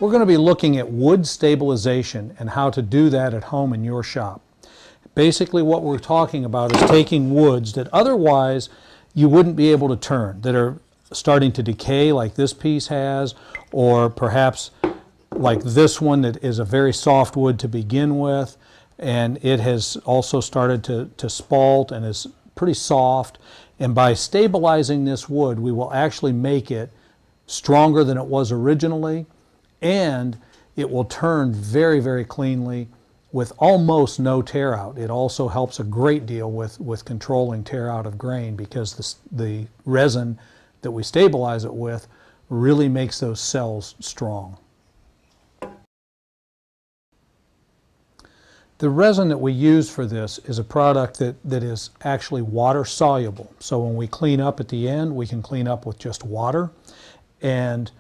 we're going to be looking at wood stabilization and how to do that at home in your shop. Basically what we're talking about is taking woods that otherwise you wouldn't be able to turn, that are starting to decay like this piece has, or perhaps like this one that is a very soft wood to begin with, and it has also started to spalt and is pretty soft. And by stabilizing this wood, we will actually make it stronger than it was originally, and it will turn very, very cleanly with almost no tear out. It also helps a great deal with controlling tear out of grain, because the resin that we stabilize it with really makes those cells strong. The resin that we use for this is a product that is actually water soluble. So when we clean up at the end, we can clean up with just water. And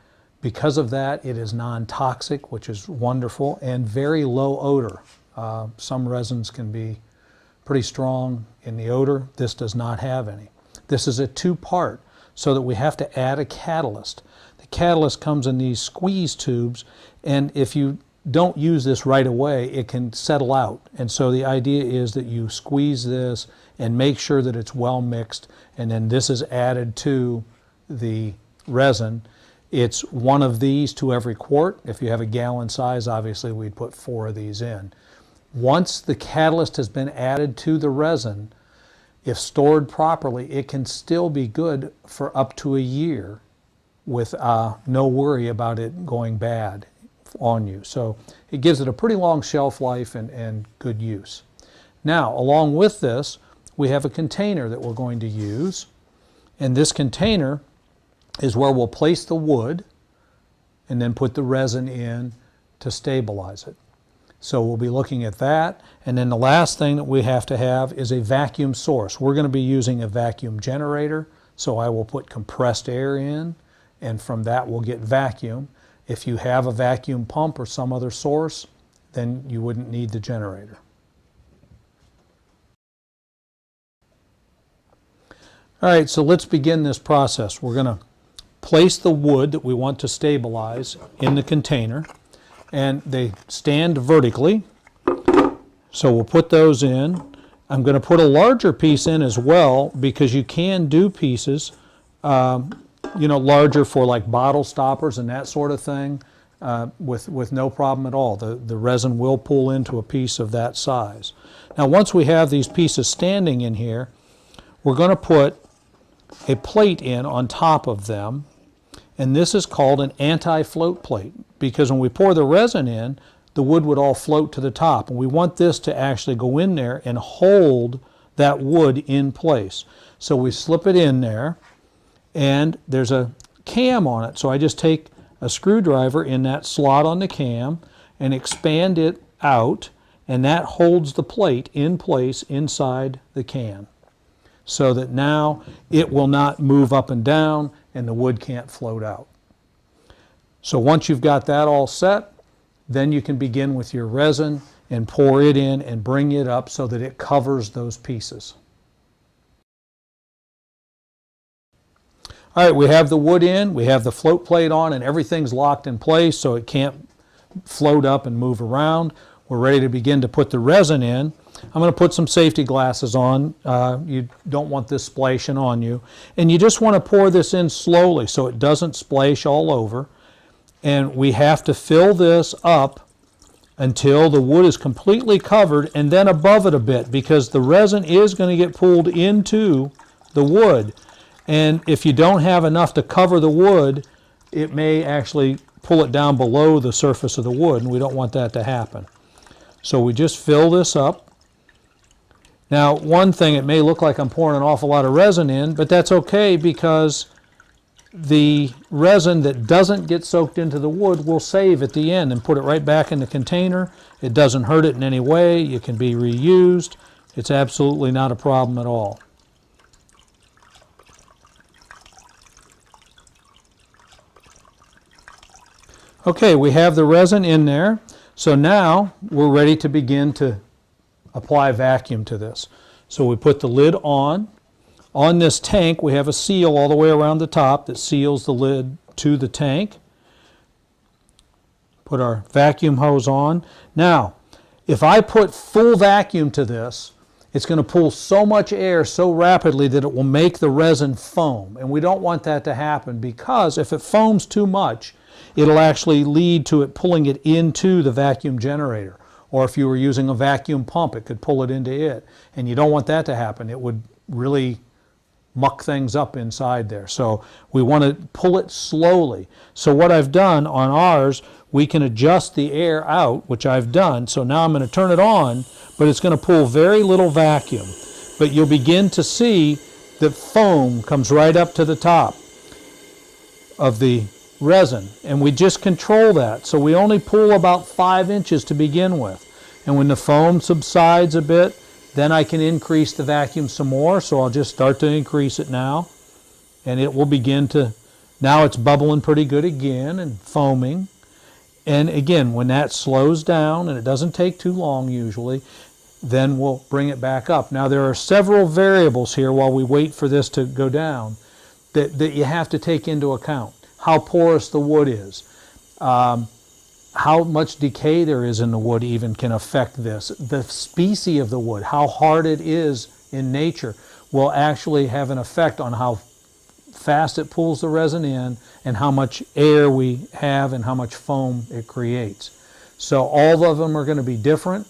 because of that, it is non-toxic, which is wonderful, and very low odor. Some resins can be pretty strong in the odor. This does not have any. This is a two-part, so that we have to add a catalyst. The catalyst comes in these squeeze tubes, and if you don't use this right away, it can settle out. And so the idea is that you squeeze this and make sure that it's well mixed, and then this is added to the resin. It's one of these to every quart. If you have a gallon size, obviously we'd put 4 of these in. Once the catalyst has been added to the resin, if stored properly, it can still be good for up to a year with no worry about it going bad on you. So it gives it a pretty long shelf life and good use. Now, along with this, we have a container that we're going to use, and this container is where we'll place the wood and then put the resin in to stabilize it. So we'll be looking at that, and then the last thing that we have to have is a vacuum source. We're going to be using a vacuum generator, so I will put compressed air in, and from that we'll get vacuum. If you have a vacuum pump or some other source, then you wouldn't need the generator. All right, so let's begin this process. We're going to place the wood that we want to stabilize in the container, and they stand vertically. So we'll put those in. I'm going to put a larger piece in as well, because you can do pieces larger for like bottle stoppers and that sort of thing with no problem at all. The resin will pull into a piece of that size. Now once we have these pieces standing in here, we're going to put a plate in on top of them, and this is called an anti-float plate, because when we pour the resin in, the wood would all float to the top, and we want this to actually go in there and hold that wood in place. So we slip it in there, and there's a cam on it, so I just take a screwdriver in that slot on the cam and expand it out, and that holds the plate in place inside the can, so that now it will not move up and down and the wood can't float out. So once you've got that all set, then you can begin with your resin and pour it in and bring it up so that it covers those pieces. All right, we have the wood in, we have the float plate on, and everything's locked in place so it can't float up and move around. We're ready to begin to put the resin in. I'm going to put some safety glasses on. You don't want this splashing on you. And you just want to pour this in slowly so it doesn't splash all over. And we have to fill this up until the wood is completely covered, and then above it a bit, because the resin is going to get pulled into the wood. And if you don't have enough to cover the wood, it may actually pull it down below the surface of the wood, and we don't want that to happen. So we just fill this up. Now, one thing, it may look like I'm pouring an awful lot of resin in, but that's okay, because the resin that doesn't get soaked into the wood will save at the end and put it right back in the container. It doesn't hurt it in any way. It can be reused. It's absolutely not a problem at all. Okay, we have the resin in there, so now we're ready to begin to apply vacuum to this. So we put the lid on. On this tank, we have a seal all the way around the top that seals the lid to the tank. Put our vacuum hose on. Now, if I put full vacuum to this, it's going to pull so much air so rapidly that it will make the resin foam. And we don't want that to happen, because if it foams too much, it'll actually lead to it pulling it into the vacuum generator. Or if you were using a vacuum pump, it could pull it into it. And you don't want that to happen. It would really muck things up inside there. So we want to pull it slowly. So what I've done on ours, we can adjust the air out, which I've done. So now I'm going to turn it on, but it's going to pull very little vacuum. But you'll begin to see that foam comes right up to the top of the resin. And we just control that. So we only pull about 5 inches to begin with. And when the foam subsides a bit, then I can increase the vacuum some more. So I'll just start to increase it now. And it will begin to, now it's bubbling pretty good again and foaming. And again, when that slows down, and it doesn't take too long usually, then we'll bring it back up. Now there are several variables here while we wait for this to go down that you have to take into account. How porous the wood is. How much decay there is in the wood even can affect this. The species of the wood, how hard it is in nature, will actually have an effect on how fast it pulls the resin in and how much air we have and how much foam it creates. So all of them are going to be different.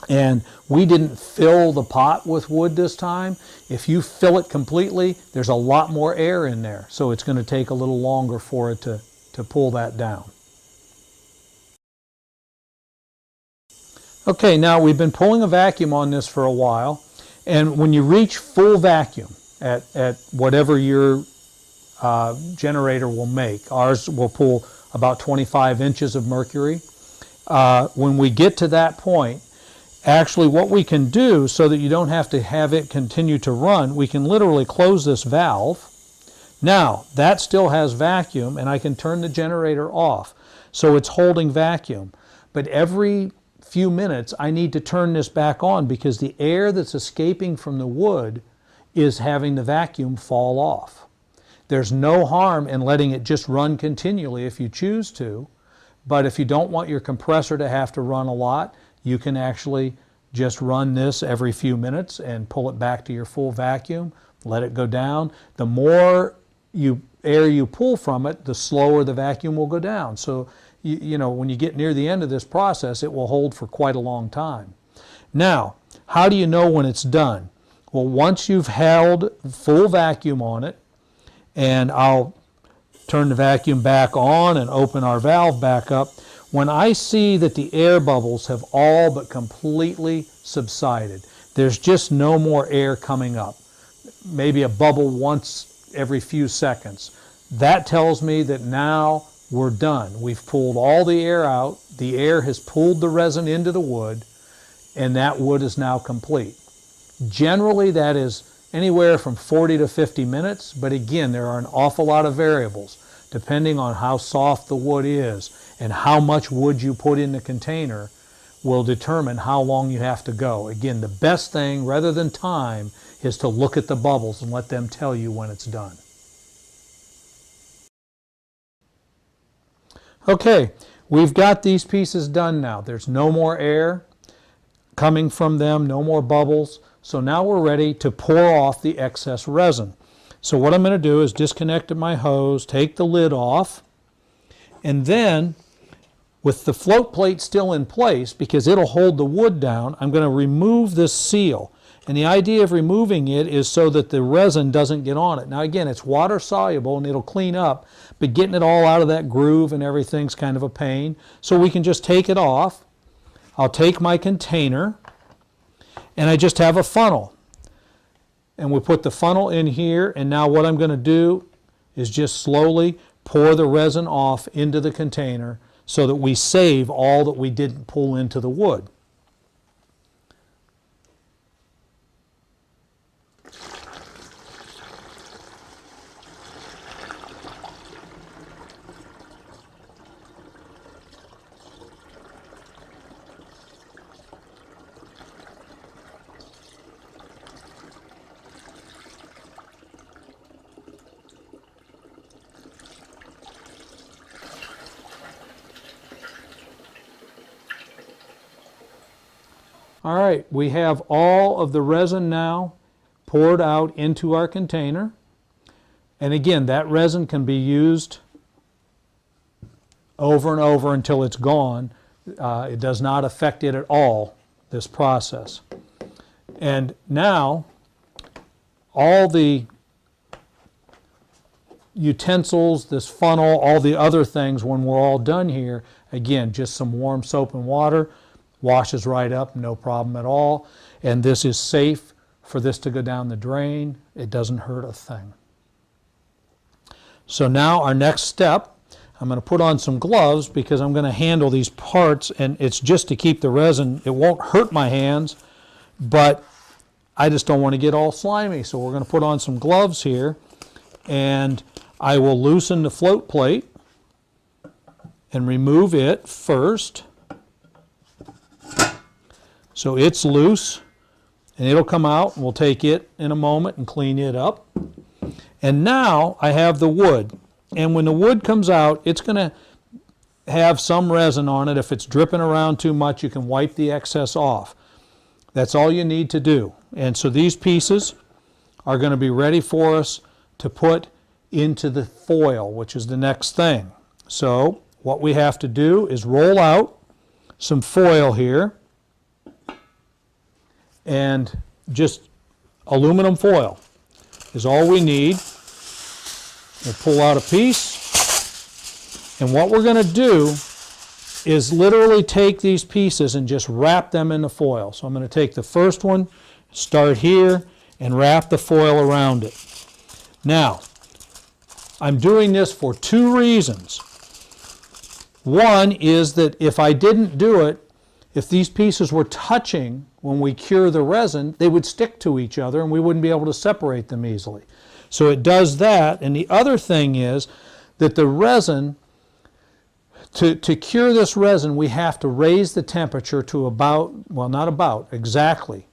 And we didn't fill the pot with wood this time. If you fill it completely, there's a lot more air in there. So it's going to take a little longer for it to pull that down. Okay, now we've been pulling a vacuum on this for a while, and when you reach full vacuum at whatever your generator will make, ours will pull about 25 inches of mercury. When we get to that point, actually what we can do so that you don't have to have it continue to run, we can literally close this valve. Now, that still has vacuum, and I can turn the generator off. So it's holding vacuum. But every few minutes, I need to turn this back on because the air that's escaping from the wood is having the vacuum fall off. There's no harm in letting it just run continually if you choose to, but if you don't want your compressor to have to run a lot, you can actually just run this every few minutes and pull it back to your full vacuum, let it go down. The more air you pull from it, the slower the vacuum will go down. So you know, when you get near the end of this process, it will hold for quite a long time. Now, how do you know when it's done? Well, once you've held full vacuum on it, and I'll turn the vacuum back on and open our valve back up, when I see that the air bubbles have all but completely subsided, there's just no more air coming up, maybe a bubble once every few seconds, that tells me that now we're done. We've pulled all the air out. The air has pulled the resin into the wood, and that wood is now complete. Generally, that is anywhere from 40 to 50 minutes, but again, there are an awful lot of variables depending on how soft the wood is and how much wood you put in the container will determine how long you have to go. Again, the best thing, rather than time, is to look at the bubbles and let them tell you when it's done. Okay, we've got these pieces done now. There's no more air coming from them, no more bubbles. So now we're ready to pour off the excess resin. So what I'm going to do is disconnect my hose, take the lid off, and then with the float plate still in place, because it'll hold the wood down, I'm going to remove this seal. And the idea of removing it is so that the resin doesn't get on it. Now again, it's water soluble and it'll clean up, but getting it all out of that groove and everything's kind of a pain. So we can just take it off. I'll take my container and I just have a funnel. And we put the funnel in here, and now what I'm going to do is just slowly pour the resin off into the container so that we save all that we didn't pull into the wood. All right, we have all of the resin now poured out into our container. And again, that resin can be used over and over until it's gone. It does not affect it at all, this process. And now, all the utensils, this funnel, all the other things, when we're all done here, again, just some warm soap and water, washes right up, no problem at all. And this is safe for this to go down the drain. It doesn't hurt a thing. So now our next step, I'm going to put on some gloves because I'm going to handle these parts, and it's just to keep the resin. It won't hurt my hands, but I just don't want to get all slimy. So we're going to put on some gloves here, and I will loosen the float plate and remove it first. So it's loose, and it'll come out, and we'll take it in a moment and clean it up. And now I have the wood. And when the wood comes out, it's going to have some resin on it. If it's dripping around too much, you can wipe the excess off. That's all you need to do. And so these pieces are going to be ready for us to put into the foil, which is the next thing. So what we have to do is roll out some foil here, and just aluminum foil is all we need. We'll pull out a piece, and what we're going to do is literally take these pieces and just wrap them in the foil. So I'm going to take the first one, start here, and wrap the foil around it. Now, I'm doing this for two reasons. One is that if I didn't do it, if these pieces were touching when we cure the resin, they would stick to each other and we wouldn't be able to separate them easily. So it does that. And the other thing is that the resin, to cure this resin, we have to raise the temperature to about, well, not about, exactly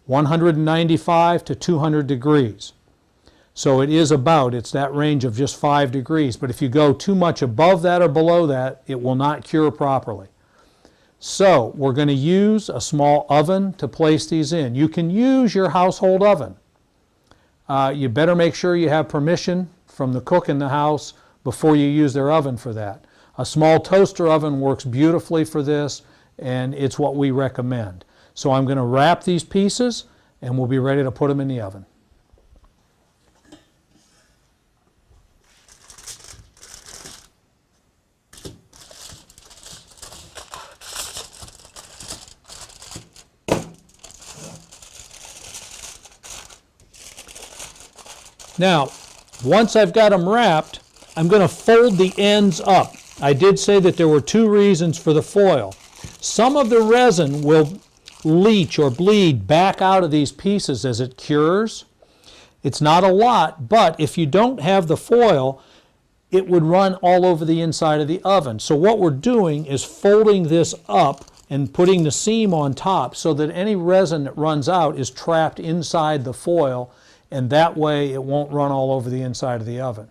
195 to 200 degrees. So it is about, it's that range of just 5 degrees. But if you go too much above that or below that, it will not cure properly. So we're going to use a small oven to place these in. You can use your household oven. You better make sure you have permission from the cook in the house before you use their oven for that. A small toaster oven works beautifully for this, and it's what we recommend. So I'm going to wrap these pieces, and we'll be ready to put them in the oven. Now, once I've got them wrapped, I'm going to fold the ends up. I did say that there were two reasons for the foil. Some of the resin will leach or bleed back out of these pieces as it cures. It's not a lot, but if you don't have the foil, it would run all over the inside of the oven. So what we're doing is folding this up and putting the seam on top so that any resin that runs out is trapped inside the foil, and that way it won't run all over the inside of the oven.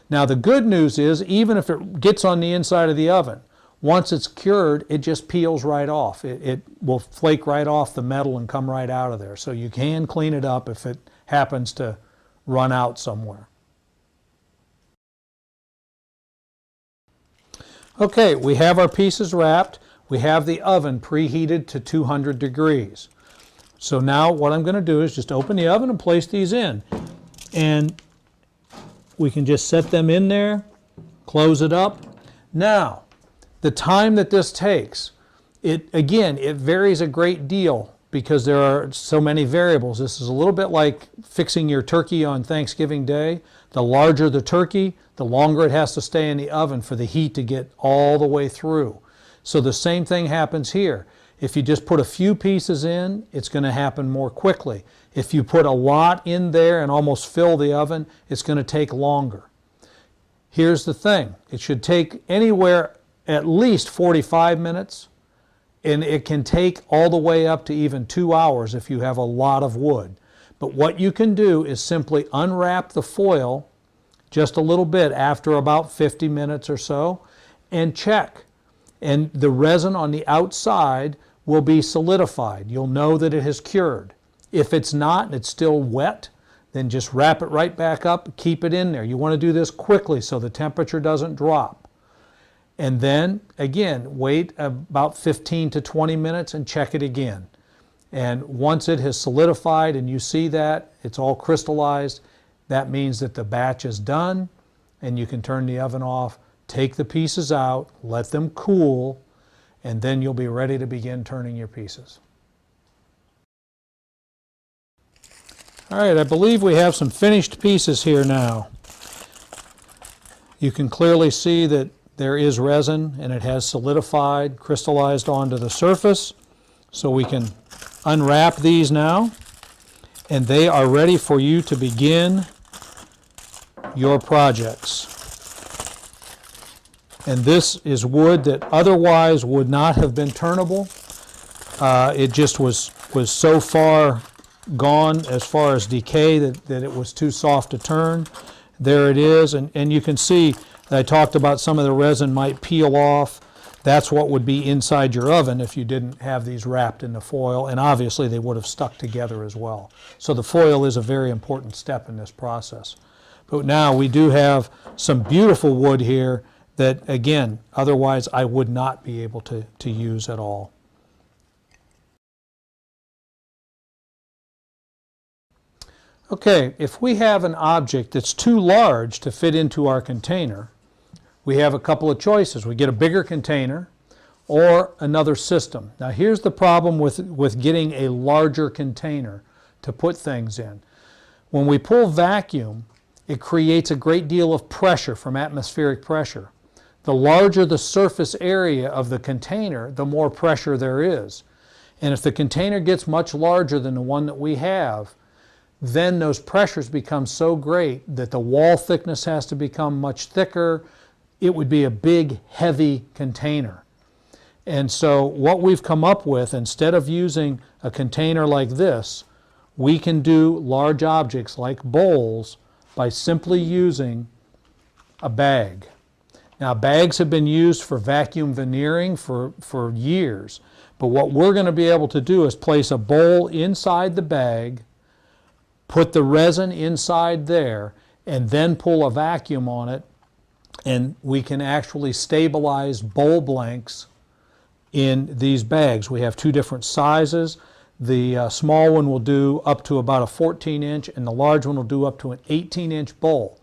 Now the good news is, even if it gets on the inside of the oven, once it's cured, it just peels right off. It will flake right off the metal and come right out of there. So you can clean it up if it happens to run out somewhere. Okay, we have our pieces wrapped. We have the oven preheated to 200 degrees. So now what I'm going to do is just open the oven and place these in. And we can just set them in there, close it up. Now, the time that this takes, it varies a great deal because there are so many variables. This is a little bit like fixing your turkey on Thanksgiving Day. The larger the turkey, the longer it has to stay in the oven for the heat to get all the way through. So the same thing happens here. If you just put a few pieces in, it's going to happen more quickly. If you put a lot in there and almost fill the oven, it's going to take longer. Here's the thing. It should take anywhere at least 45 minutes, and it can take all the way up to even 2 hours if you have a lot of wood. But what you can do is simply unwrap the foil just a little bit after about 50 minutes or so and check. And the resin on the outside will be solidified. You'll know that it has cured. If it's not and it's still wet, then just wrap it right back up, keep it in there. You want to do this quickly so the temperature doesn't drop. And then, again, wait about 15 to 20 minutes and check it again. And once it has solidified and you see that, it's all crystallized, that means that the batch is done and you can turn the oven off, take the pieces out, let them cool, and then you'll be ready to begin turning your pieces. All right, I believe we have some finished pieces here now. You can clearly see that there is resin and it has solidified, crystallized onto the surface. So we can unwrap these now, and they are ready for you to begin your projects. And this is wood that otherwise would not have been turnable. It just was so far gone as far as decay that it was too soft to turn. There it is, and you can see that I talked about some of the resin might peel off. That's what would be inside your oven if you didn't have these wrapped in the foil, and obviously they would have stuck together as well. So the foil is a very important step in this process. But now we do have some beautiful wood here that, again, otherwise I would not be able to use at all. Okay, if we have an object that's too large to fit into our container, we have a couple of choices. We get a bigger container or another system. Now here's the problem with getting a larger container to put things in. When we pull vacuum, it creates a great deal of pressure from atmospheric pressure. The larger the surface area of the container, the more pressure there is. And if the container gets much larger than the one that we have, then those pressures become so great that the wall thickness has to become much thicker. It would be a big, heavy container. And so what we've come up with, instead of using a container like this, we can do large objects like bowls by simply using a bag. Now, bags have been used for vacuum veneering for years, but what we're going to be able to do is place a bowl inside the bag, put the resin inside there, and then pull a vacuum on it, and we can actually stabilize bowl blanks in these bags. We have two different sizes. The small one will do up to about a 14-inch, and the large one will do up to an 18-inch bowl.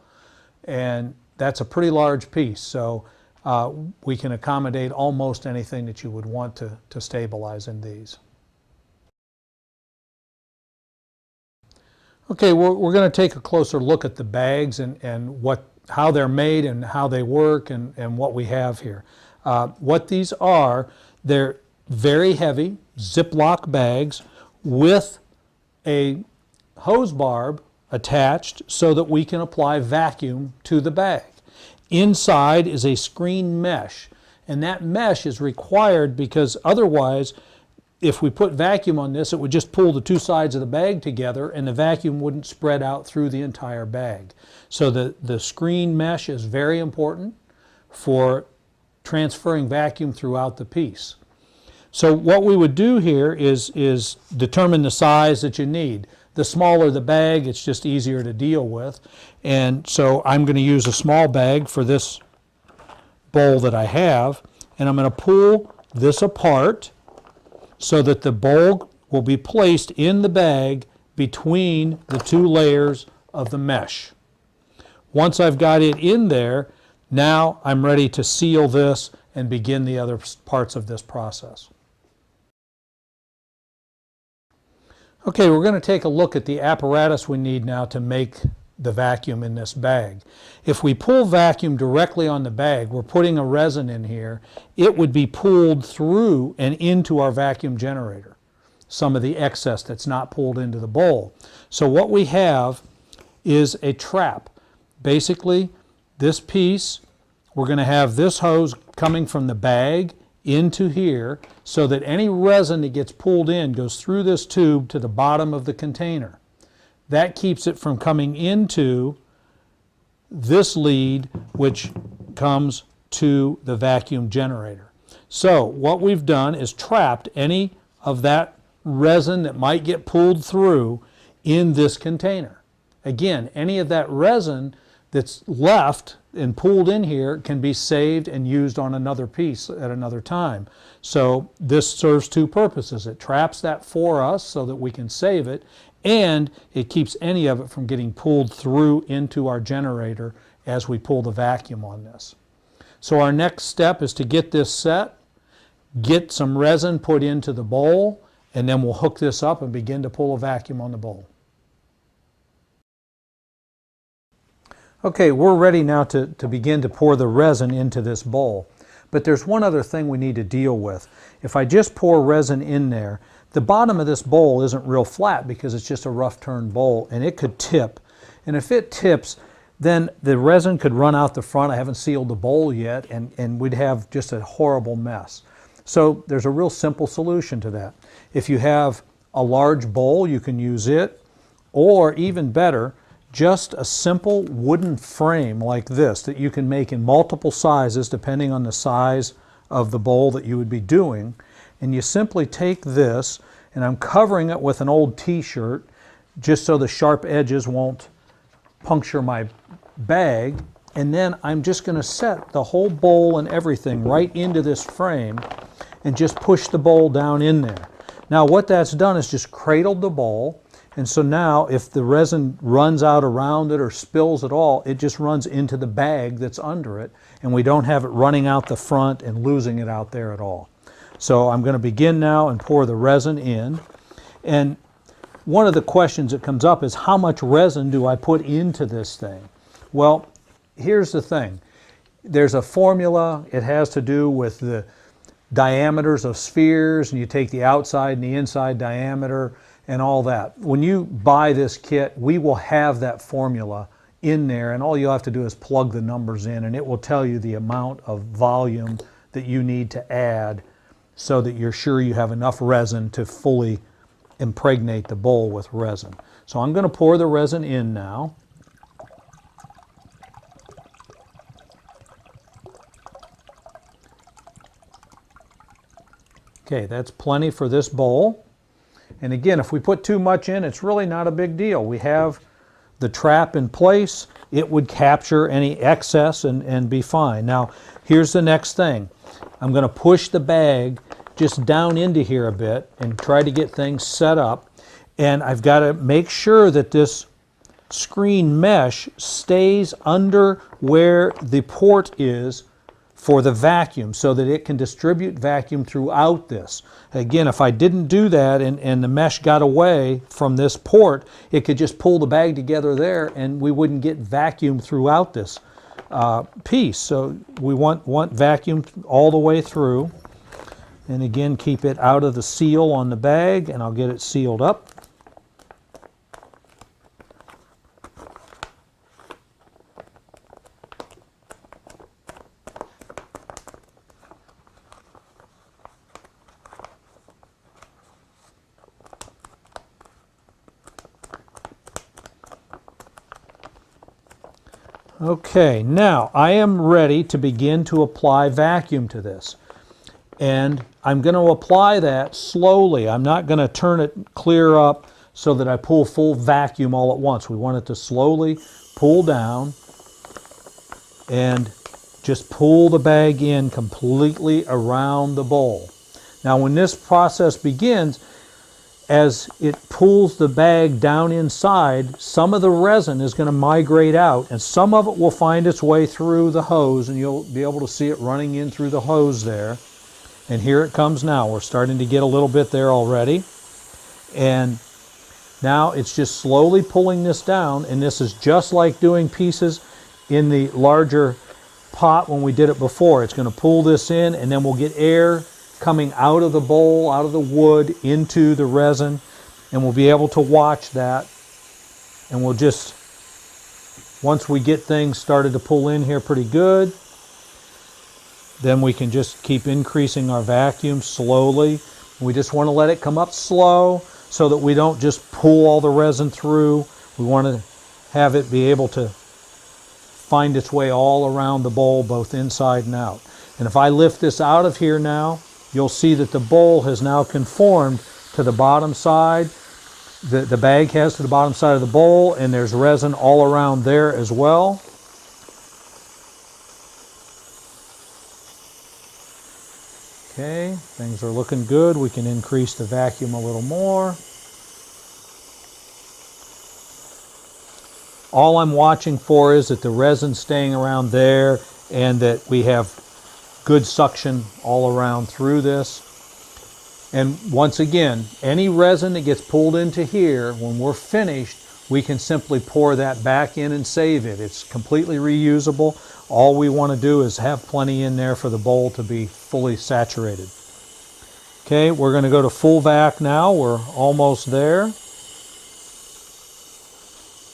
And that's a pretty large piece, so we can accommodate almost anything that you would want to stabilize in these. Okay, we're going to take a closer look at the bags and how they're made and how they work and what we have here. What these are, they're very heavy Ziploc bags with a hose barb attached so that we can apply vacuum to the bag. Inside is a screen mesh, and that mesh is required because otherwise, if we put vacuum on this, it would just pull the two sides of the bag together and the vacuum wouldn't spread out through the entire bag. So the screen mesh is very important for transferring vacuum throughout the piece. So what we would do here is determine the size that you need. The smaller the bag, it's just easier to deal with. And so I'm going to use a small bag for this bowl that I have, and I'm going to pull this apart so that the bowl will be placed in the bag between the two layers of the mesh. Once I've got it in there, now I'm ready to seal this and begin the other parts of this process. Okay, we're going to take a look at the apparatus we need now to make the vacuum in this bag. If we pull vacuum directly on the bag, we're putting a resin in here, it would be pulled through and into our vacuum generator, some of the excess that's not pulled into the bowl. So what we have is a trap. Basically, this piece, we're going to have this hose coming from the bag into here so that any resin that gets pulled in goes through this tube to the bottom of the container. That keeps it from coming into this lead, which comes to the vacuum generator. So what we've done is trapped any of that resin that might get pulled through in this container. Again, any of that resin that's left and pulled in here can be saved and used on another piece at another time. So this serves two purposes. It traps that for us so that we can save it, and it keeps any of it from getting pulled through into our generator as we pull the vacuum on this. So our next step is to get this set, get some resin put into the bowl, and then we'll hook this up and begin to pull a vacuum on the bowl. Okay, we're ready now to begin to pour the resin into this bowl. But there's one other thing we need to deal with. If I just pour resin in there, the bottom of this bowl isn't real flat because it's just a rough turn bowl, and it could tip. And if it tips, then the resin could run out the front. I haven't sealed the bowl yet, and we'd have just a horrible mess. So there's a real simple solution to that. If you have a large bowl, you can use it, or even better, just a simple wooden frame like this that you can make in multiple sizes depending on the size of the bowl that you would be doing. And you simply take this, and I'm covering it with an old t-shirt just so the sharp edges won't puncture my bag, and then I'm just going to set the whole bowl and everything right into this frame and just push the bowl down in there. Now what that's done is just cradled the bowl, and so now if the resin runs out around it or spills at all, it just runs into the bag that's under it, and we don't have it running out the front and losing it out there at all. So I'm going to begin now and pour the resin in. And one of the questions that comes up is, how much resin do I put into this thing? Well, here's the thing. There's a formula. It has to do with the diameters of spheres, and you take the outside and the inside diameter and all that. When you buy this kit, we will have that formula in there, and all you'll have to do is plug the numbers in, and it will tell you the amount of volume that you need to add so that you're sure you have enough resin to fully impregnate the bowl with resin. So I'm going to pour the resin in now. Okay, that's plenty for this bowl. And again, if we put too much in, it's really not a big deal. We have the trap in place. It would capture any excess and be fine. Now, here's the next thing. I'm going to push the bag just down into here a bit and try to get things set up. And I've got to make sure that this screen mesh stays under where the port is for the vacuum so that it can distribute vacuum throughout this. Again, if I didn't do that and the mesh got away from this port, it could just pull the bag together there and we wouldn't get vacuum throughout this piece. So we want vacuum all the way through. And again, keep it out of the seal on the bag, and I'll get it sealed up. Okay, now I am ready to begin to apply vacuum to this. And I'm going to apply that slowly. I'm not going to turn it clear up so that I pull full vacuum all at once. We want it to slowly pull down and just pull the bag in completely around the bowl. Now when this process begins, as it pulls the bag down inside, some of the resin is going to migrate out, and some of it will find its way through the hose, and you'll be able to see it running in through the hose there. And here it comes now. We're starting to get a little bit there already. And now it's just slowly pulling this down, and this is just like doing pieces in the larger pot when we did it before. It's going to pull this in, and then we'll get air coming out of the bowl, out of the wood, into the resin, and we'll be able to watch that. And we'll just, once we get things started to pull in here pretty good, then we can just keep increasing our vacuum slowly. We just want to let it come up slow so that we don't just pull all the resin through. We want to have it be able to find its way all around the bowl, both inside and out. And if I lift this out of here now, you'll see that the bowl has now conformed to the bottom side. The bag has to the bottom side of the bowl, and there's resin all around there as well. Okay, things are looking good. We can increase the vacuum a little more. All I'm watching for is that the resin's staying around there and that we have good suction all around through this. And once again, any resin that gets pulled into here, when we're finished, we can simply pour that back in and save it. It's completely reusable. All we want to do is have plenty in there for the bowl to be fully saturated. Okay, we're going to go to full vac now. We're almost there.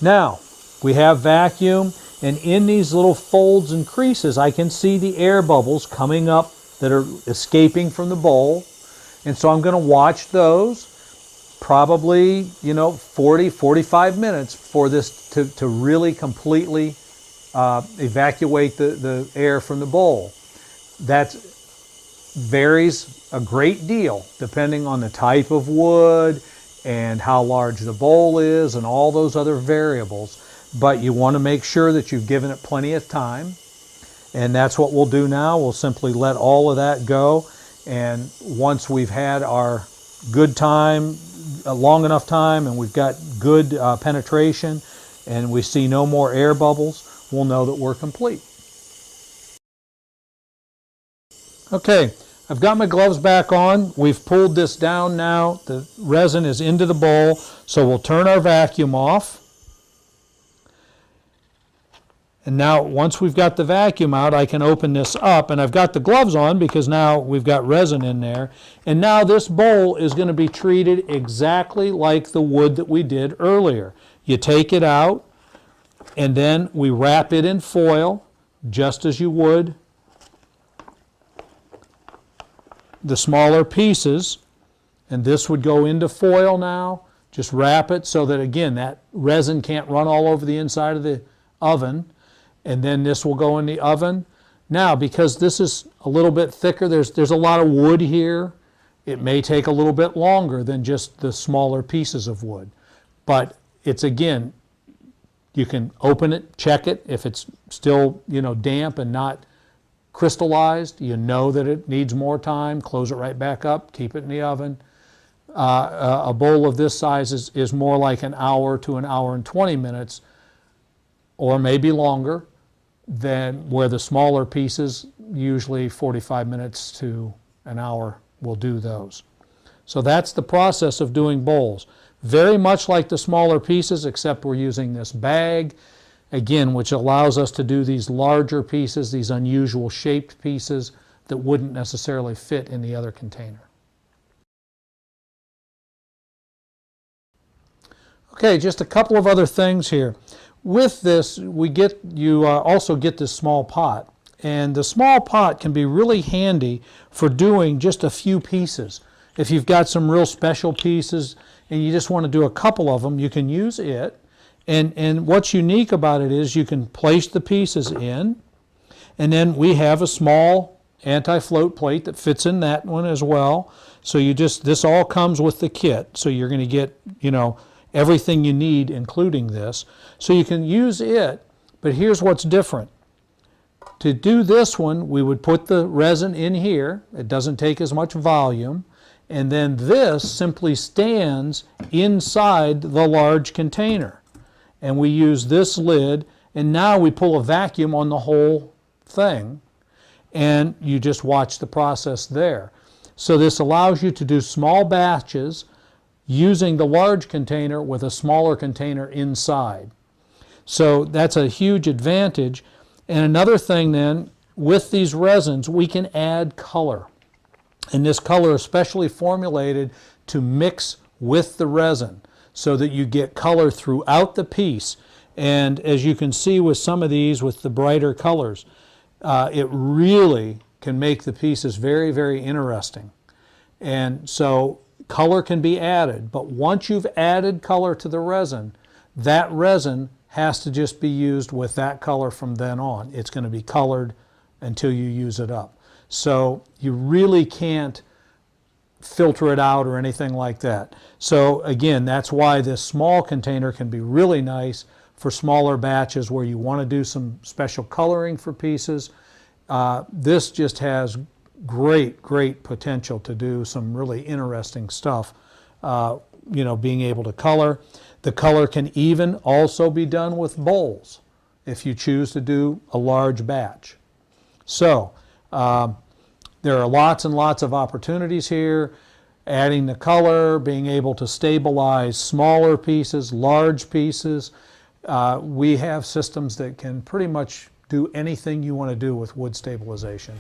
Now, we have vacuum, and in these little folds and creases, I can see the air bubbles coming up that are escaping from the bowl. And so I'm going to watch those, probably, 40, 45 minutes for this to really completely evacuate the air from the bowl. That varies a great deal depending on the type of wood and how large the bowl is and all those other variables. But you want to make sure that you've given it plenty of time. And that's what we'll do now. We'll simply let all of that go. And once we've had our good time, a long enough time, and we've got good penetration, and we see no more air bubbles, we'll know that we're complete. Okay, I've got my gloves back on. We've pulled this down now. The resin is into the bowl, so we'll turn our vacuum off. And now, once we've got the vacuum out, I can open this up, and I've got the gloves on because now we've got resin in there. And now this bowl is going to be treated exactly like the wood that we did earlier. You take it out, and then we wrap it in foil, just as you would the smaller pieces. And this would go into foil now. Just wrap it so that, again, that resin can't run all over the inside of the oven. And then this will go in the oven. Now, because this is a little bit thicker, there's a lot of wood here. It may take a little bit longer than just the smaller pieces of wood. But it's, again, you can open it, check it. If it's still, damp and not crystallized, you know that it needs more time. Close it right back up, keep it in the oven. A bowl of this size is more like an hour to an hour and 20 minutes, or maybe longer, than where the smaller pieces, usually 45 minutes to an hour, will do those. So that's the process of doing bowls. Very much like the smaller pieces, except we're using this bag, again, which allows us to do these larger pieces, these unusual shaped pieces that wouldn't necessarily fit in the other container. Okay, just a couple of other things here. With this, you also get this small pot. And the small pot can be really handy for doing just a few pieces. If you've got some real special pieces and you just want to do a couple of them, you can use it. And what's unique about it is you can place the pieces in, and then we have a small anti-float plate that fits in that one as well. So this all comes with the kit. So you're going to get, everything you need, including this. So you can use it, but here's what's different. To do this one, we would put the resin in here. It doesn't take as much volume. And then this simply stands inside the large container. And we use this lid, and now we pull a vacuum on the whole thing, and you just watch the process there. So this allows you to do small batches using the large container with a smaller container inside. So that's a huge advantage. And another thing then, with these resins, we can add color. And this color is specially formulated to mix with the resin so that you get color throughout the piece. And as you can see with some of these with the brighter colors, it really can make the pieces very, very interesting. And so color can be added, but once you've added color to the resin, that resin has to just be used with that color from then on. It's going to be colored until you use it up. So you really can't filter it out or anything like that. So again, that's why this small container can be really nice for smaller batches where you want to do some special coloring for pieces. This just has great potential to do some really interesting stuff. You know, being able to color. The color can even also be done with bowls if you choose to do a large batch. So there are lots and lots of opportunities here. Adding the color, being able to stabilize smaller pieces, large pieces. We have systems that can pretty much do anything you want to do with wood stabilization.